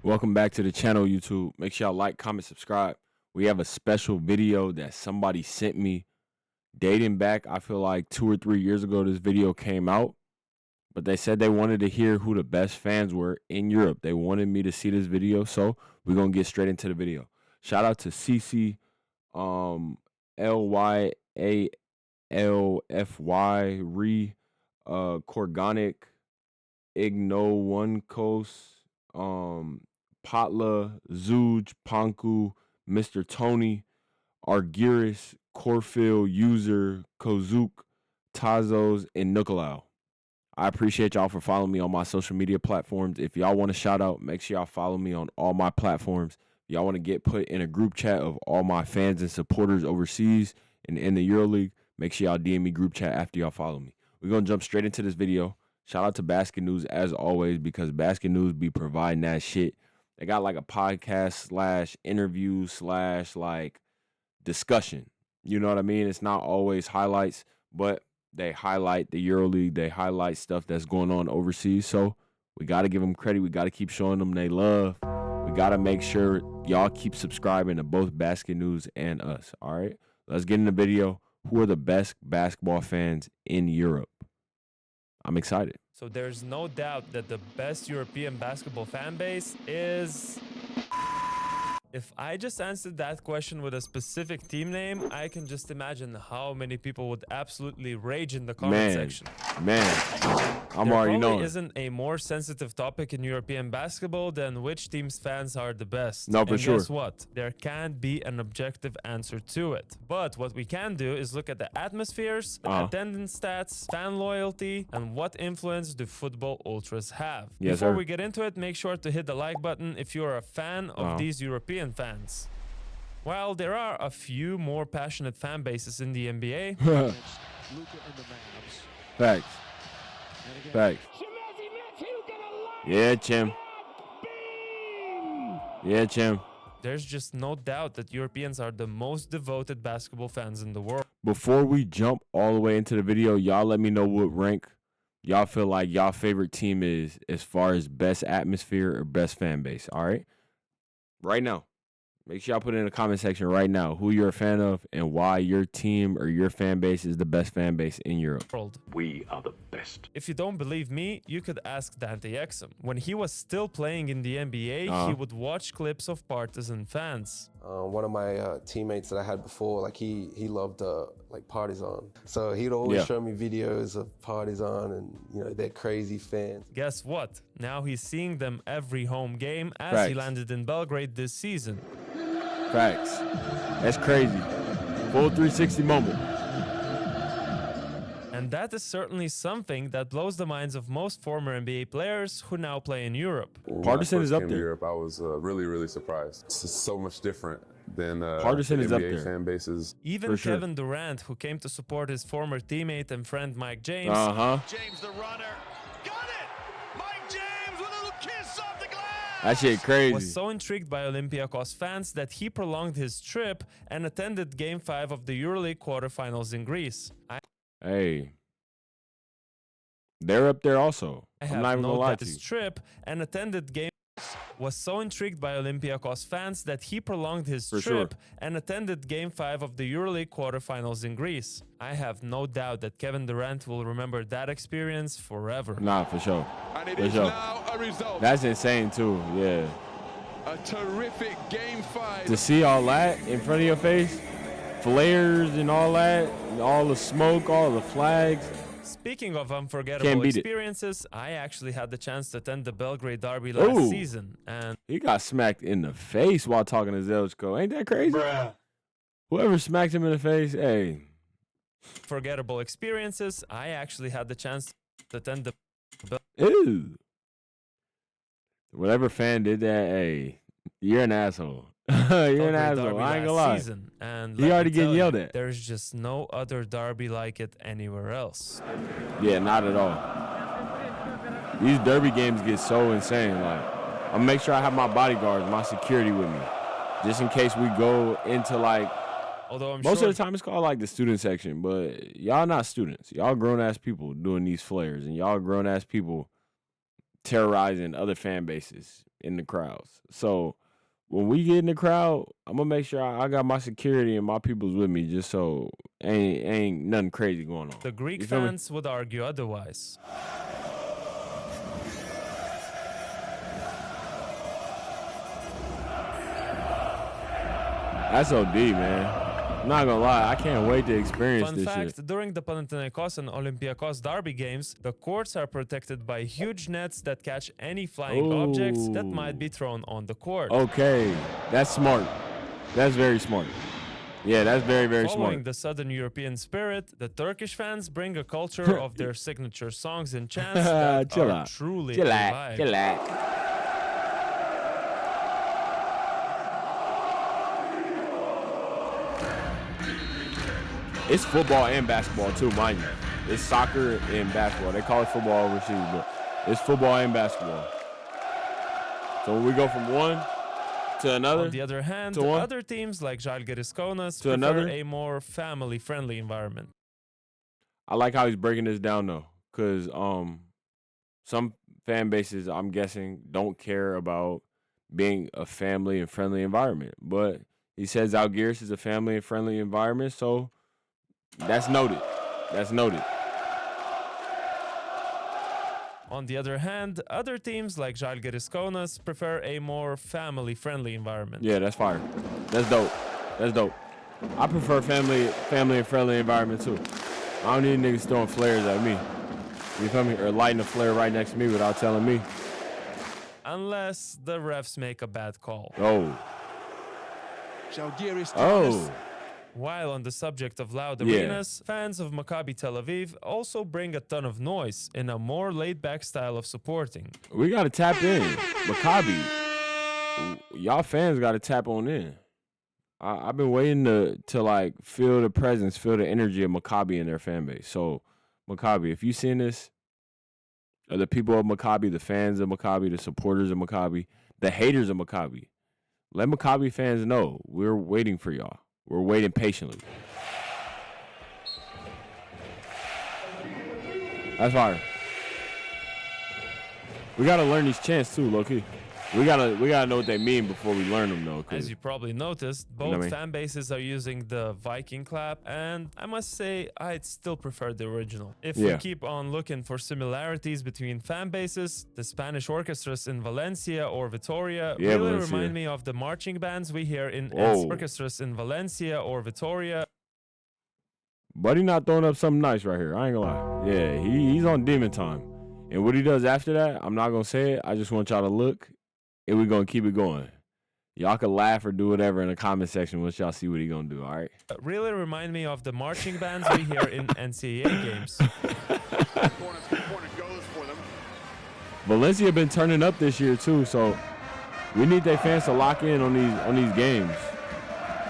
Welcome back to the channel, YouTube. Make sure y'all like, comment, subscribe. We have a special video that somebody sent me dating back. I feel like 2 or 3 years ago this video came out, but they said they wanted to hear who the best fans were in Europe. They wanted me to see this video, so we're going to get straight into the video. Shout out to CC LYALFY Korganic Igno One Coast Potla, Zuj, Panku, Mr. Tony, Argyris, Corfield, User, Kozuk, Tazos, and Nicolau. I appreciate y'all for following me on my social media platforms. If y'all want a shout out, make sure y'all follow me on all my platforms. If y'all want to get put in a group chat of all my fans and supporters overseas and in the EuroLeague, make sure y'all DM me group chat after y'all follow me. We're going to jump straight into this video. Shout out to BasketNews as always, because BasketNews be providing that shit. They got like a podcast / interview / like discussion. You know what I mean? It's not always highlights, but they highlight the EuroLeague. They highlight stuff that's going on overseas. So we got to give them credit. We got to keep showing them they love. We got to make sure y'all keep subscribing to both BasketNews and us. All right, let's get in the video. Who are the best basketball fans in Europe? I'm excited. So there's no doubt that the best European basketball fan base is... If I just answered that question with a specific team name, I can just imagine how many people would absolutely rage in the comment section. I'm already knowing. There probably isn't a more sensitive topic in European basketball than which team's fans are the best. No, for sure. Guess what? There can't be an objective answer to it. But what we can do is look at the atmospheres, attendance stats, fan loyalty, and what influence do football ultras have. Yes, Before sir. we get into it, make sure to hit the like button if you're a fan of these European fans. While there are a few more passionate fan bases in the NBA, Facts. Yeah, Chim. there's just no doubt that Europeans are the most devoted basketball fans in the world. Before we jump all the way into the video, y'all let me know what rank y'all feel like y'all favorite team is as far as best atmosphere or best fan base. All right, right now. Make sure y'all put it in the comment section right now who you're a fan of and why your team or your fan base is the best fan base in Europe. We are the best. If you don't believe me, you could ask Dante Exum. When he was still playing in the NBA, he would watch clips of Partizan fans. One of my teammates that I had before, like he loved like Partizan. So he'd always show me videos of Partizan and, you know, they're crazy fans. Guess what? Now he's seeing them every home game as he landed in Belgrade this season. Facts. That's crazy. Full 360 moment. And that is certainly something that blows the minds of most former NBA players who now play in Europe. Partizan is up there. Europe, I was really surprised. It's so much different than Partizan is NBA up there. fan bases. Even Kevin Durant, who came to support his former teammate and friend Mike James. James the runner. Got it! Mike James with a little kiss off the glass! That shit crazy. Was so intrigued by Olympiacos fans that he prolonged his trip and attended Game 5 of the EuroLeague quarterfinals in Greece. Hey, they're up there also. I'm not even gonna lie to you. His trip and attended Game was so intrigued by Olympiacos fans that he prolonged his trip and attended Game 5 of the EuroLeague quarterfinals in Greece. I have no doubt that Kevin Durant will remember that experience forever. Nah, for sure. And it is now a result. That's insane too, yeah. A terrific Game 5. To see all that in front of your face, flares and all that, and all the smoke, all the flags. Speaking of unforgettable experiences, I actually had the chance to attend the Belgrade Derby last season, and he got smacked in the face while talking to Zelchko. Ain't that crazy? Whoever smacked him in the face, hey. Forgettable experiences, I actually had the chance to attend the... Ew. Whatever fan did that, hey, you're an asshole. You're an asshole. I ain't gonna lie. And he already getting yelled at. There's just no other derby like it anywhere else. Yeah, not at all. These derby games get so insane. Like, I'll make sure I have my bodyguards, my security with me, just in case we go into like. Although most of the time it's called like the student section, but y'all not students. Y'all grown ass people doing these flares, and y'all grown ass people terrorizing other fan bases in the crowds. So when we get in the crowd, I'm gonna make sure I got my security and my people's with me, just so ain't nothing crazy going on. The Greek fans would argue otherwise. That's OD, man. I'm not gonna lie, I can't wait to experience Fun this fact, shit. during the Panathinaikos and Olympiacos derby games, the courts are protected by huge nets that catch any flying objects that might be thrown on the court. Okay, that's smart. That's very smart. Yeah, that's very, very Following smart. the Southern European spirit, the Turkish fans bring a culture of their signature songs and chants that Chill are out. truly Chill alive. out. Chill out. It's football and basketball too, mind you. It's soccer and basketball. They call it football overseas, but it's football and basketball. So when we go from one to another, On the other hand, to one, other teams like Žalgiris Kaunas to prefer another. a more family-friendly environment. I like how he's breaking this down though, because some fan bases, I'm guessing, don't care about being a family and friendly environment. But he says Žalgiris is a family and friendly environment, so that's noted. That's noted. On the other hand, other teams like Žalgiris Kaunas prefer a more family-friendly environment. Yeah, that's fire. That's dope. That's dope. I prefer family and friendly environment too. I don't need niggas throwing flares at me. You feel me? Or lighting a flare right next to me without telling me. Unless the refs make a bad call. Oh. Žalgiris Oh. While on the subject of loud Yeah. arenas, fans of Maccabi Tel Aviv also bring a ton of noise in a more laid-back style of supporting. We got to tap in. Maccabi. Y'all fans got to tap on in. I've been waiting to like feel the presence, feel the energy of Maccabi in their fan base. So, Maccabi, if you seen this, or the people of Maccabi, the fans of Maccabi, the supporters of Maccabi, the haters of Maccabi, let Maccabi fans know we're waiting for y'all. We're waiting patiently. That's fire. We gotta learn these chants too, low-key. We gotta know what they mean before we learn them, though. As you probably noticed, both You know what I mean? fan bases are using the Viking clap, and I must say, I'd still prefer the original. If we Yeah. keep on looking for similarities between fan bases, the Spanish orchestras in Valencia or Vitoria Yeah, really Valencia. remind me of the marching bands we hear in Whoa. orchestras in Valencia or Vitoria. Buddy not throwing up something nice right here. I ain't gonna lie. Yeah, he's on demon time. And what he does after that, I'm not gonna say it. I just want y'all to look, and we're gonna keep it going. Y'all can laugh or do whatever in the comment section once y'all see what he gonna do, all right? Really remind me of the marching bands we hear in NCAA games. Corner goes for them. Valencia been turning up this year too, so we need their fans to lock in on these games.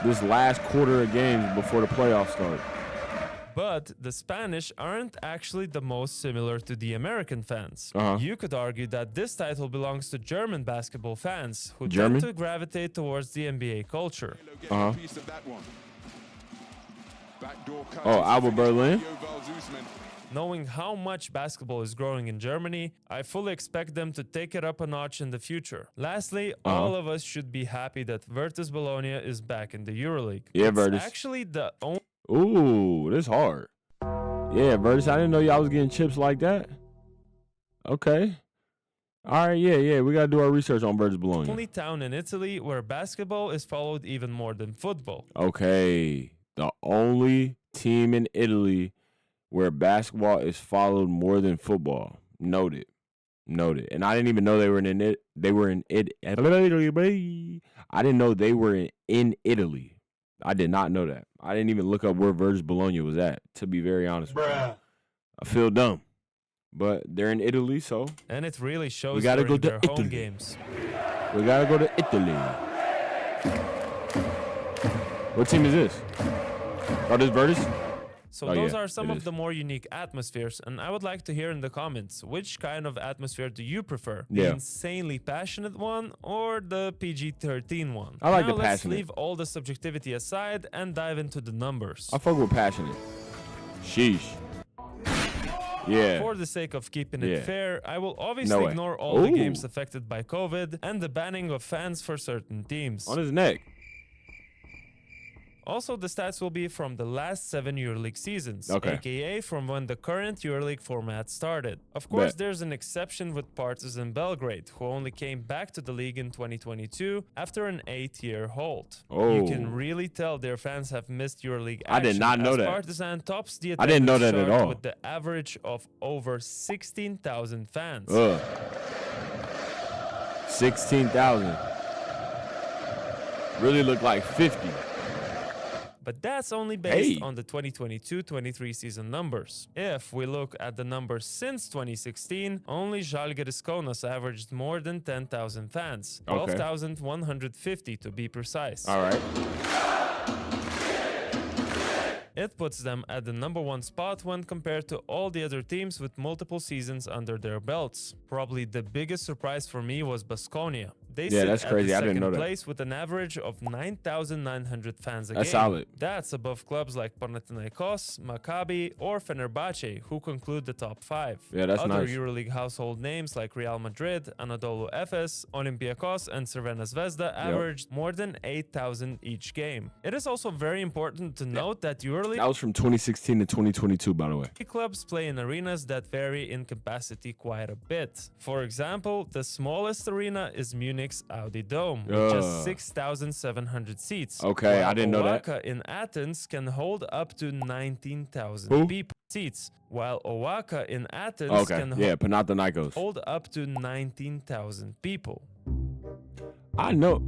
This last quarter of games before the playoffs start. But the Spanish aren't actually the most similar to the American fans. Uh-huh. You could argue that this title belongs to German basketball fans who German? tend to gravitate towards the NBA culture. Gets Uh-huh. a piece of that one. Backdoor cut Oh, is Alba Berlin? Joval Zusman. Knowing how much basketball is growing in Germany, I fully expect them to take it up a notch in the future. Lastly, all of us should be happy that Virtus Bologna is back in the EuroLeague. Yeah, It's Virtus. actually the only Ooh, this hard. Yeah, Virtus, I didn't know y'all was getting chips like that. Okay. All right, yeah. We got to do our research on Virtus Bologna. town in Italy where basketball is followed even more than football. Okay. The only team in Italy where basketball is followed more than football. Noted. And I didn't even know they were in it. They were in it. I didn't know they were in Italy. I did not know that. I didn't even look up where Virtus Bologna was at, to be very honest with you. I feel dumb. But they're in Italy, so And it really shows gotta during go to their Italy. home games. we got to go to Italy. What team is this? Oh, this Virtus? So Oh, those yeah, are some it of is. the more unique atmospheres, and I would like to hear in the comments, which kind of atmosphere do you prefer? The Yeah. insanely passionate one or the PG-13 one? I like now the let's passionate. leave all the subjectivity aside and dive into the numbers. I fuck with passionate. Sheesh. Yeah. For the sake of keeping Yeah. it fair, I will No obviously way. ignore all the Ooh. games affected by COVID and the banning of fans for certain teams. On his neck. Also, the stats will be from the last 7 EuroLeague seasons, Okay. aka from when the current EuroLeague format started. Of course, Bet. there's an exception with Partizan Belgrade, who only came back to the league in 2022 after an 8-year halt. You can Oh. really tell their fans have missed EuroLeague I action, did not know as that. Partizan tops the I didn't know attendance that at chart all. with the average of over 16,000 fans. 16,000. Really looked like 50. But that's only based Hey. on the 2022-23 season numbers. If we look at the numbers since 2016, only Žalgiris Kaunas averaged more than 10,000 fans. Okay. 12,150 to be precise. All right. It puts them at the #1 spot when compared to all the other teams with multiple seasons under their belts. Probably the biggest surprise for me was Baskonia. They Yeah, sit that's at crazy. the I didn't second know that. place with an average of 9,900 fans a That's game. solid. That's above clubs like Panathinaikos, Maccabi, or Fenerbahce, who conclude the top 5. Yeah, that's Other nice. EuroLeague household names like Real Madrid, Anadolu Efes, Olympiacos, and Crvena Zvezda averaged more than 8,000 each game. It is also very important to note that EuroLeague That was from 2016 to 2022, by the way. clubs play in arenas that vary in capacity quite a bit. For example, the smallest arena is Munich's Audi Dome, with just 6,700 seats. Okay, I while didn't know that. Oaxaca in Athens can hold up to 19,000 Who? people seats, while Oaxaca in Athens Okay. can Yeah, Panathinaikos. hold up to 19,000 people. I know.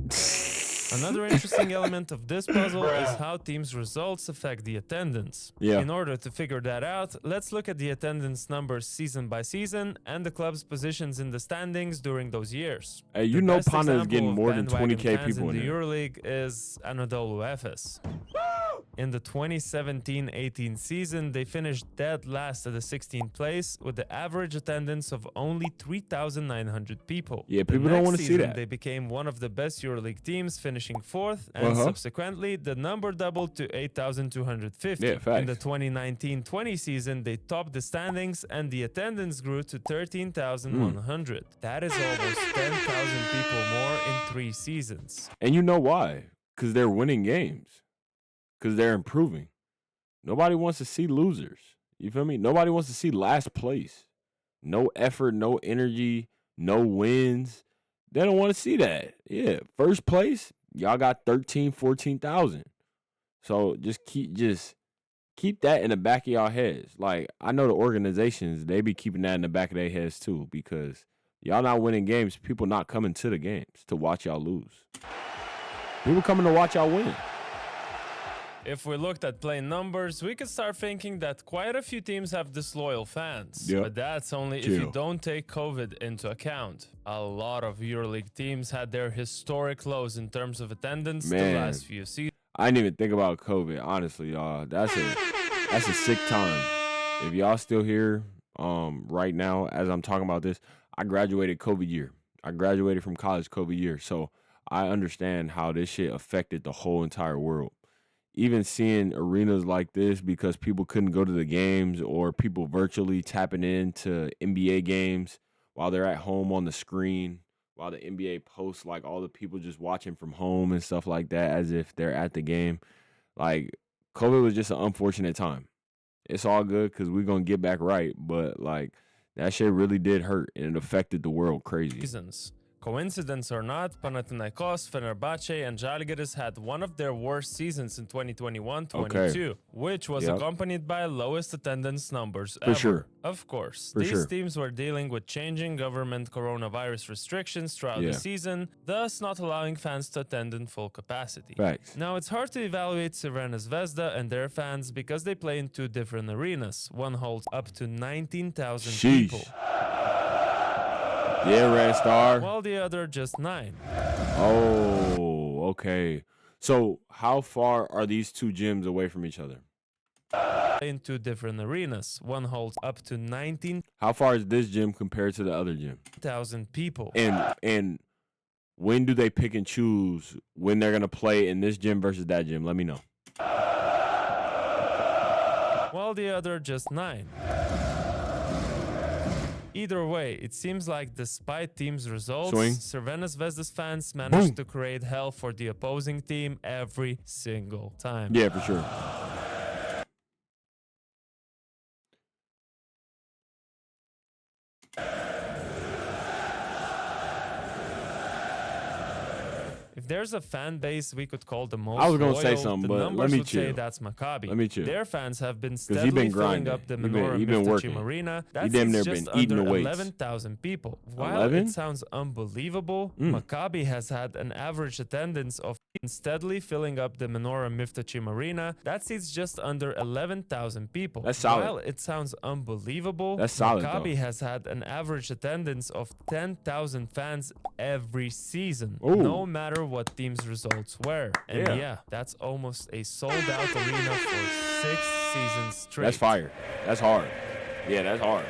Another interesting element of this puzzle is how teams' results affect the attendance. Yeah. In order to figure that out, let's look at the attendance numbers season by season and the club's positions in the standings during those years. Hey, you The know best Pana is example getting of more than bandwagon 20K fans people in in the there. EuroLeague is Anadolu Efes. In the 2017-18 season, they finished dead last at the 16th place with the average attendance of only 3,900 people. Yeah, The people don't next wanna see season, that. They became one of the best EuroLeague teams, finishing 4th, and Uh-huh. subsequently, the number doubled to 8,250. Yeah, facts. In the 2019-20 season, they topped the standings, and the attendance grew to 13,100. That is almost 10,000 people more in 3 seasons. And you know why? Because they're winning games. Because they're improving. Nobody wants to see losers. You feel me? Nobody wants to see last place. No effort, no energy, no wins. They don't want to see that. Yeah, first place, y'all got 13, 14,000. So just keep that in the back of y'all heads. Like, I know the organizations, they be keeping that in the back of their heads too, because y'all not winning games, people not coming to the games to watch y'all lose. People coming to watch y'all win. If we looked at plain numbers, we could start thinking that quite a few teams have disloyal fans. Yep. But that's only if you don't take COVID into account. A lot of EuroLeague teams had their historic lows in terms of attendance the Man. last few seasons. I didn't even think about COVID, honestly, y'all. That's a sick time. If y'all still here right now as I'm talking about this, I graduated COVID year. I graduated from college COVID year. So I understand how this shit affected the whole entire world. Even seeing arenas like this because people couldn't go to the games, or people virtually tapping into NBA games while they're at home on the screen, while the NBA posts like all the people just watching from home and stuff like that as if they're at the game. Like, COVID was just an unfortunate time. It's all good because we're going to get back right, but like that shit really did hurt and it affected the world crazy. Coincidence or not, Panathinaikos, Fenerbahce, and Žalgiris had one of their worst seasons in 2021-22, which was accompanied by lowest attendance numbers ever. Sure. Of course, For these sure. teams were dealing with changing government coronavirus restrictions throughout the season, thus not allowing fans to attend in full capacity. Facts. Now, it's hard to evaluate Crvena Zvezda and their fans because they play in 2 different arenas. One holds up to 19,000 people, Yeah, Red Star. while the other just 9. Oh, okay. So how far are these two gyms away from each other? In 2 different arenas. One holds up to 19,000 How far is this gym compared to the other gym? people. And when do they pick and choose when they're gonna play in this gym versus that gym? Let me know. While the other just 9. Either way, it seems like despite teams' results, Swing. Crvena Zvezda's fans managed to create hell for the opposing team every single time. Yeah, for sure. If there's a fan base we could call the most I was gonna loyal, say something, the but numbers let me would say chill. that's Maccabi. Let me chill. Their fans have been he steadily been filling grinding. up the He been Menorah working. Arena. He That damn near seats just been eating under the weights. 11,000 people. While 11? it sounds unbelievable, Maccabi has had an average attendance of steadily filling up the Menorah Miftachim Arena. That seats just under 11,000 people. That's solid. While it sounds unbelievable, That's solid, Maccabi though. has had an average attendance of 10,000 fans every season, Ooh. no matter what team's results were. And Yeah. yeah, that's almost a sold-out arena for 6 seasons straight. That's fire. That's hard. Yeah, that's hard.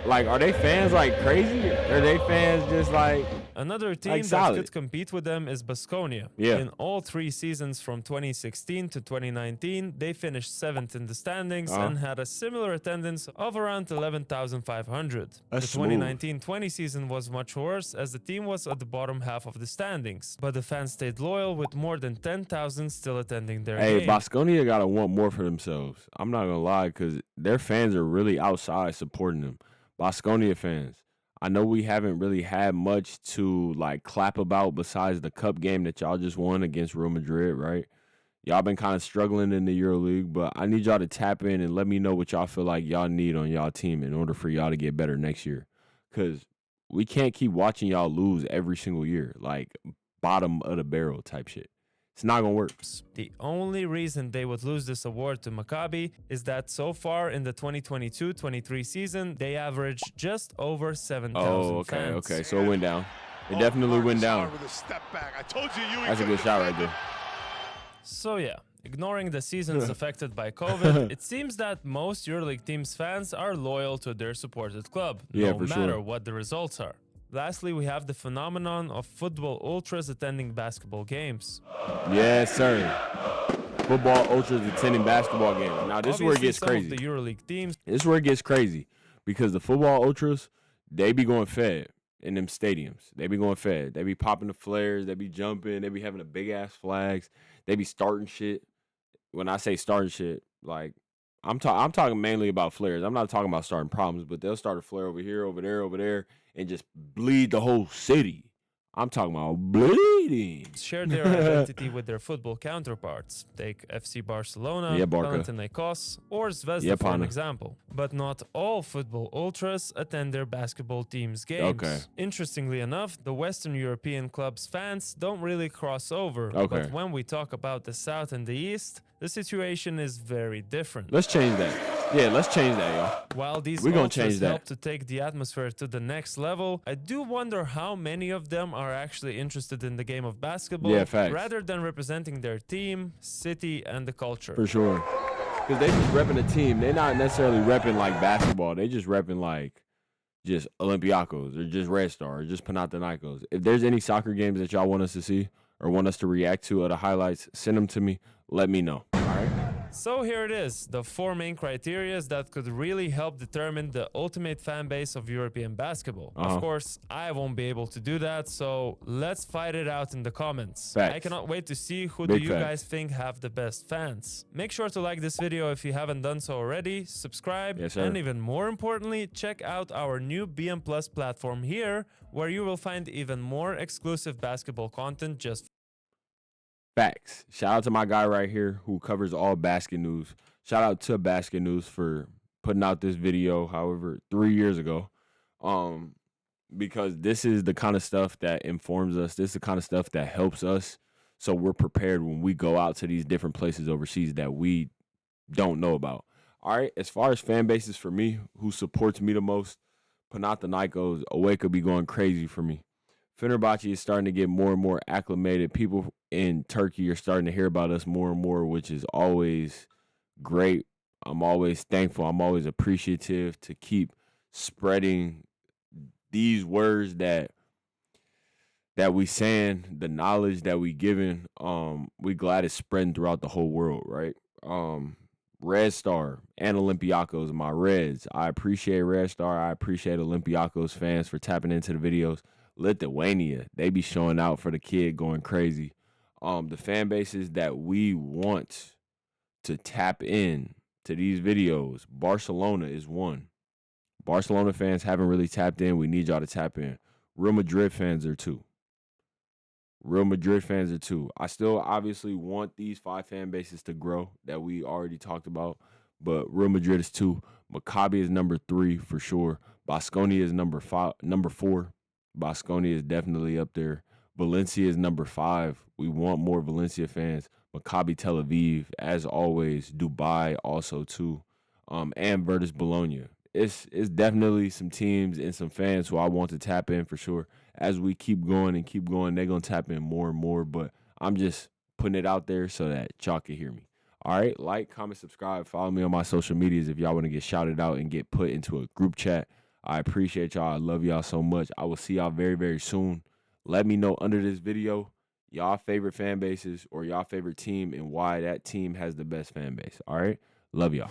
Like, are they fans like crazy? Or are they fans just like... Another team Like that solid. could compete with them is Baskonia. Yeah. In all 3 seasons from 2016 to 2019, they finished 7th in the standings and had a similar attendance of around 11,500. The That's smooth. 2019-20 season was much worse as the team was at the bottom half of the standings, but the fans stayed loyal with more than 10,000 still attending their Hey, game. Baskonia got to want more for themselves. I'm not going to lie, because their fans are really outside supporting them. Baskonia fans. I know we haven't really had much to like clap about besides the cup game that y'all just won against Real Madrid, right? Y'all been kind of struggling in the EuroLeague, but I need y'all to tap in and let me know what y'all feel like y'all need on y'all team in order for y'all to get better next year. Because we can't keep watching y'all lose every single year, like bottom of the barrel type shit. It's not going to work. The only reason they would lose this award to Maccabi is that so far in the 2022-23 season, they averaged just over 7,000 Oh, fans. okay. So it went down. It definitely went down. With a step back. I told you, That's a good shot right there. So yeah, ignoring the seasons affected by COVID, it seems that most EuroLeague teams' fans are loyal to their supported club, Yeah, no for matter sure. what the results are. Lastly, we have the phenomenon of football ultras attending basketball games. Yes, sir. Football ultras attending basketball games. Now, this is where it Obviously, gets some crazy. of the EuroLeague teams This is where it gets crazy because the football ultras, they be going fed in them stadiums. They be going fed. They be popping the flares. They be jumping. They be having the big ass flags. They be starting shit. When I say starting shit, like I'm talking mainly about flares. I'm not talking about starting problems, but they'll start a flare over here, over there, and just bleed the whole city. I'm talking about bleeding. share their identity with their football counterparts. Take FC Barcelona, Yeah, Barca. Panathinaikos, or Zvezda Yeah, for an Pana. example. But not all football ultras attend their basketball team's games. Okay. Interestingly enough, the Western European clubs' fans don't really cross over. Okay. But when we talk about the South and the East, the situation is very different. Let's change that. Yeah, let's change that, y'all. While these We gonna ultras change that. help to take the atmosphere to the next level, I do wonder how many of them are actually interested in the game of basketball Yeah, facts. rather than representing their team, city, and the culture. For sure. Because they just repping a team. They're not necessarily repping like basketball. They just repping like just Olympiacos or just Red Star or just Panathinaikos. If there's any soccer games that y'all want us to see or want us to react to or the highlights, send them to me. Let me know. All right? So here it is, the 4 main criteria that could really help determine the ultimate fan base of European basketball. Of course, I won't be able to do that, so let's fight it out in the comments. Facts. I cannot wait to see who Big do you facts. guys think have the best fans. Make sure to like this video if you haven't done so already, subscribe, Yes, sir. and even more importantly, check out our new BM Plus platform here, where you will find even more exclusive basketball content just Facts. Shout out to my guy right here who covers all BasketNews. Shout out to BasketNews for putting out this video, however, 3 years ago. Because this is the kind of stuff that informs us. This is the kind of stuff that helps us. So we're prepared when we go out to these different places overseas that we don't know about. All right. As far as fan bases for me, who supports me the most, Panathinaikos, away could be going crazy for me. Fenerbahce is starting to get more and more acclimated. People in Turkey are starting to hear about us more and more, which is always great. I'm always thankful. I'm always appreciative to keep spreading these words that we saying, the knowledge that we giving. We glad it's spreading throughout the whole world, right? Red Star and Olympiacos, my Reds. I appreciate Red Star. I appreciate Olympiacos fans for tapping into the videos. Lithuania, they be showing out for the kid, going crazy. The fan bases that we want to tap in to these videos, Barcelona is one. Barcelona fans haven't really tapped in. We need y'all to tap in. Real Madrid fans are two. I still obviously want these 5 fan bases to grow that we already talked about, but Real Madrid is 2. Maccabi is number 3 for sure. Baskonia is number 4. Baskonia is definitely up there. Valencia is number 5. We want more Valencia fans. Maccabi Tel Aviv, as always. Dubai also too. And Virtus Bologna. It's definitely some teams and some fans who I want to tap in for sure. As we keep going, they're going to tap in more and more. But I'm just putting it out there so that y'all can hear me. All right, like, comment, subscribe, follow me on my social medias if y'all want to get shouted out and get put into a group chat. I appreciate y'all. I love y'all so much. I will see y'all very, very soon. Let me know under this video y'all favorite fan bases or y'all favorite team and why that team has the best fan base. All right, love y'all.